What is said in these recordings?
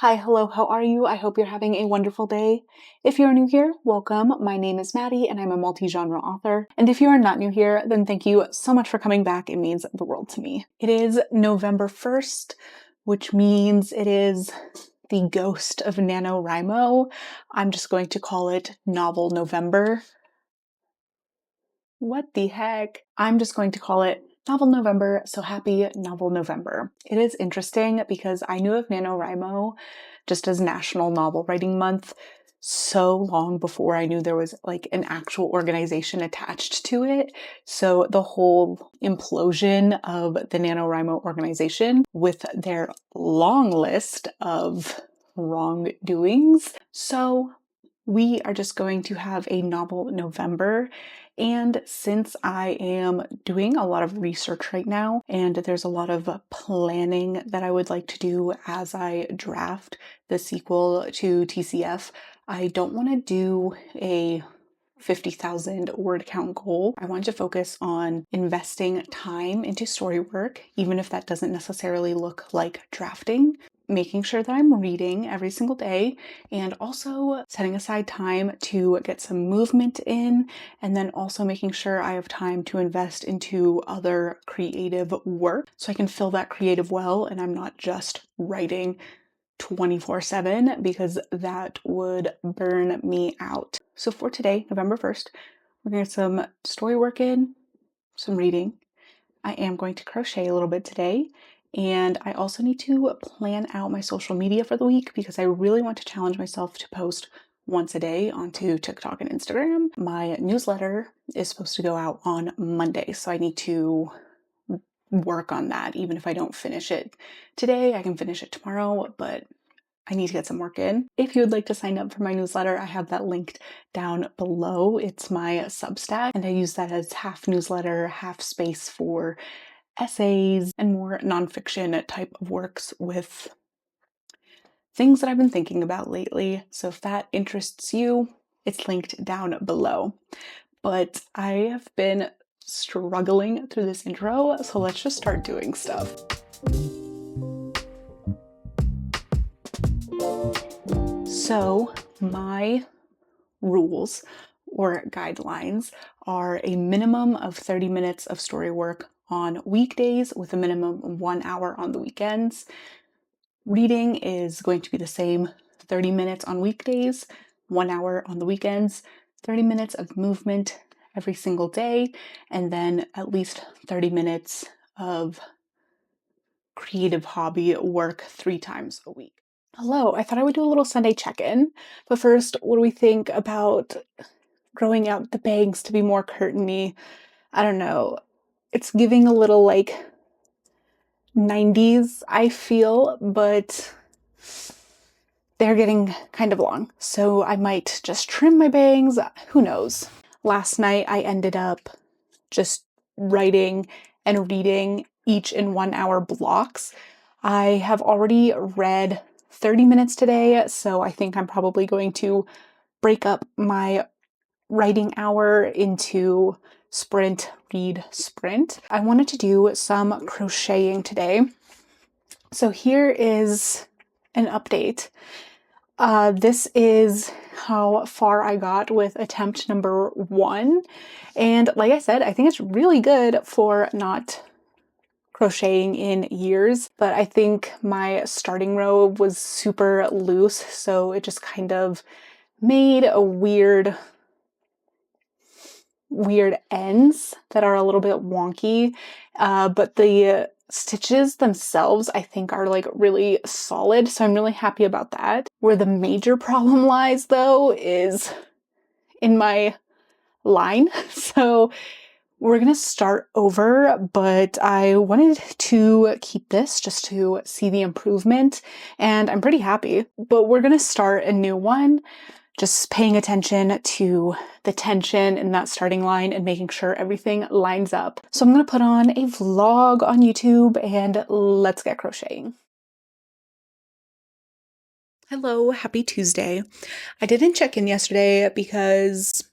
Hi, hello, how are you? I hope you're having a wonderful day. If you're new here, welcome. My name is Maddie and I'm a multi-genre author. And if you are not new here, then thank you so much for coming back. It means the world to me. It is November 1st, which means it is the ghost of NaNoWriMo. I'm just going to call it Novel November. What the heck? I'm just going to call it Novel November, so happy Novel November. It is interesting because I knew of NaNoWriMo just as National Novel Writing Month so long before I knew there was like an actual organization attached to it. So the whole implosion of the NaNoWriMo organization with their long list of wrongdoings. So we are just going to have a Novel November. And since I am doing a lot of research right now, and there's a lot of planning that I would like to do as I draft the sequel to TCF, I don't want to do a 50,000 word count goal. I want to focus on investing time into story work, even if that doesn't necessarily look like drafting, making sure that I'm reading every single day, and also setting aside time to get some movement in, and then also making sure I have time to invest into other creative work so I can fill that creative well and I'm not just writing 24/7 because that would burn me out. So for today, November 1st, we're gonna get some story work in, some reading. I am going to crochet a little bit today, and I also need to plan out my social media for the week because I really want to challenge myself to post once a day onto TikTok and Instagram. My newsletter is supposed to go out on Monday, so I need to work on that. Even if I don't finish it today, I can finish it tomorrow, but I need to get some work in. If you would like to sign up for my newsletter, I have that linked down below. It's my Substack, and I use that as half newsletter, half space for essays and more nonfiction type of works with things that I've been thinking about lately. So if that interests you, it's linked down below. But I have been struggling through this intro, so let's just start doing stuff. So my rules or guidelines are a minimum of 30 minutes of story work on weekdays with a minimum of 1 hour on the weekends. Reading is going to be the same, 30 minutes on weekdays, 1 hour on the weekends, 30 minutes of movement every single day, and then at least 30 minutes of creative hobby work 3 times a week. Hello, I thought I would do a little Sunday check-in, but first, what do we think about growing out the bangs to be more curtainy? I don't know. It's giving a little like 90s, I feel, but they're getting kind of long. So I might just trim my bangs. Who knows? Last night I ended up just writing and reading each in 1 hour blocks. I have already read 30 minutes today, so I think I'm probably going to break up my writing hour into sprint, read, sprint. I wanted to do some crocheting today. So here is an update. This is how far I got with attempt number 1. And like I said, I think it's really good for not crocheting in years, but I think my starting row was super loose, so it just kind of made a weird ends that are a little bit wonky, but the stitches themselves I think are like really solid, so I'm really happy about that. Where the major problem lies though is in my line. So we're gonna start over, but I wanted to keep this just to see the improvement, and I'm pretty happy. But we're gonna start a new one, just paying attention to the tension in that starting line and making sure everything lines up. So I'm gonna put on a vlog on YouTube and let's get crocheting. Hello, happy Tuesday. I didn't check in yesterday because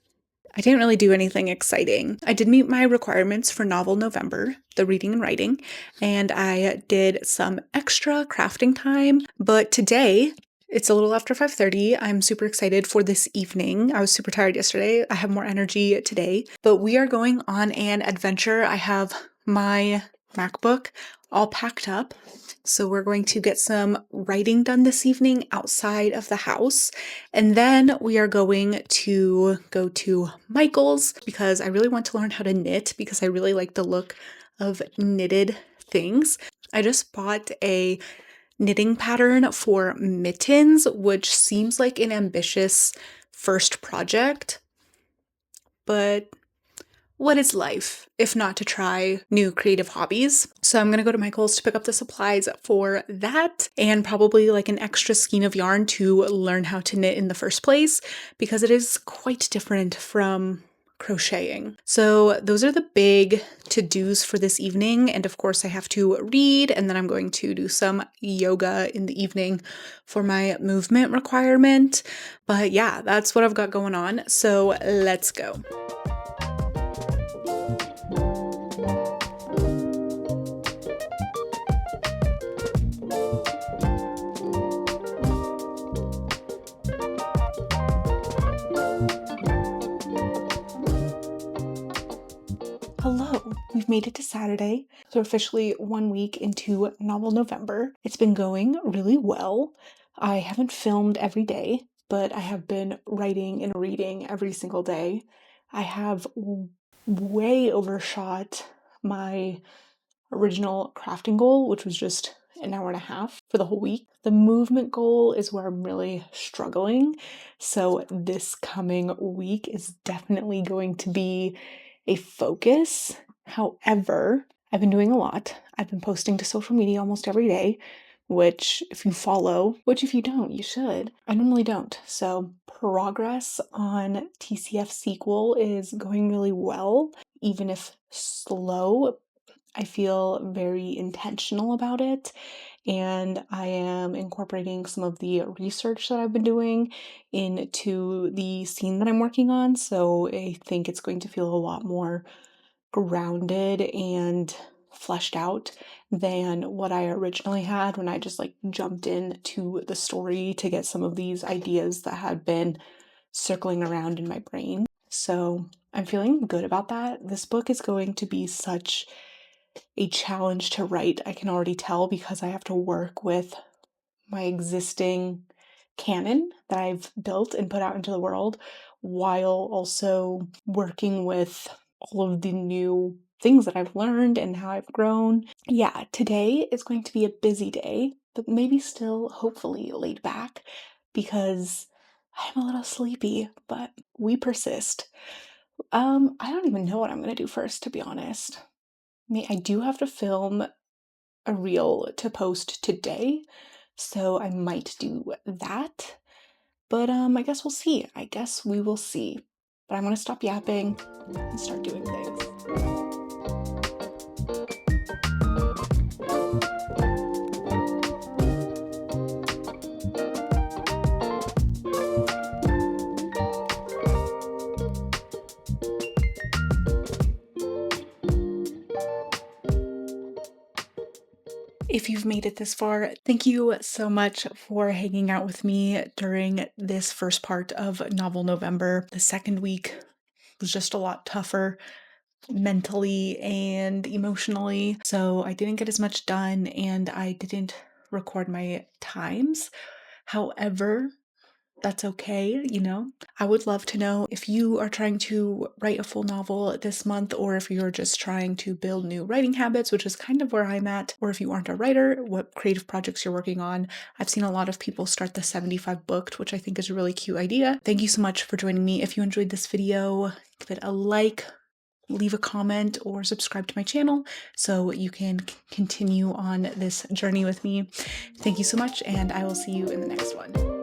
I didn't really do anything exciting. I did meet my requirements for Novel November, the reading and writing, and I did some extra crafting time. But today, it's a little after 5:30. I'm super excited for this evening. I was super tired yesterday. I have more energy today, but we are going on an adventure. I have my MacBook all packed up. So we're going to get some writing done this evening outside of the house. And then we are going to go to Michael's because I really want to learn how to knit because I really like the look of knitted things. I just bought a knitting pattern for mittens, which seems like an ambitious first project, but what is life if not to try new creative hobbies? So I'm gonna go to Michael's to pick up the supplies for that and probably like an extra skein of yarn to learn how to knit in the first place because it is quite different from crocheting. So those are the big to-dos for this evening. And of course I have to read and then I'm going to do some yoga in the evening for my movement requirement. But yeah, that's what I've got going on. So let's go. Hello, we've made it to Saturday, so officially 1 week into Novel November. It's been going really well. I haven't filmed every day, but I have been writing and reading every single day. I have way overshot my original crafting goal, which was just an hour and a half for the whole week. The movement goal is where I'm really struggling. So this coming week is definitely going to be a focus. However, I've been doing a lot. I've been posting to social media almost every day, which if you follow, which if you don't, you should. I normally don't. So progress on TCF sequel is going really well, even if slow. I feel very intentional about it, and I am incorporating some of the research that I've been doing into the scene that I'm working on, so I think it's going to feel a lot more grounded and fleshed out than what I originally had when I just like jumped into the story to get some of these ideas that had been circling around in my brain. So I'm feeling good about that. This book is going to be such a challenge to write, I can already tell, because I have to work with my existing canon that I've built and put out into the world while also working with all of the new things that I've learned and how I've grown. Yeah, today is going to be a busy day, but maybe still hopefully laid back because I'm a little sleepy, but we persist. I don't even know what I'm gonna do first, to be honest. I do have to film a reel to post today, so I might do that. But I guess we'll see. I guess we will see. But I'm gonna stop yapping and start doing things. If you've made it this far, thank you so much for hanging out with me during this first part of Novel November. The second week was just a lot tougher mentally and emotionally, so I didn't get as much done and I didn't record my times. However, that's okay, you know? I would love to know if you are trying to write a full novel this month, or if you're just trying to build new writing habits, which is kind of where I'm at, or if you aren't a writer, what creative projects you're working on. I've seen a lot of people start the 75 booked, which I think is a really cute idea. Thank you so much for joining me. If you enjoyed this video, give it a like, leave a comment, or subscribe to my channel so you can continue on this journey with me. Thank you so much, and I will see you in the next one.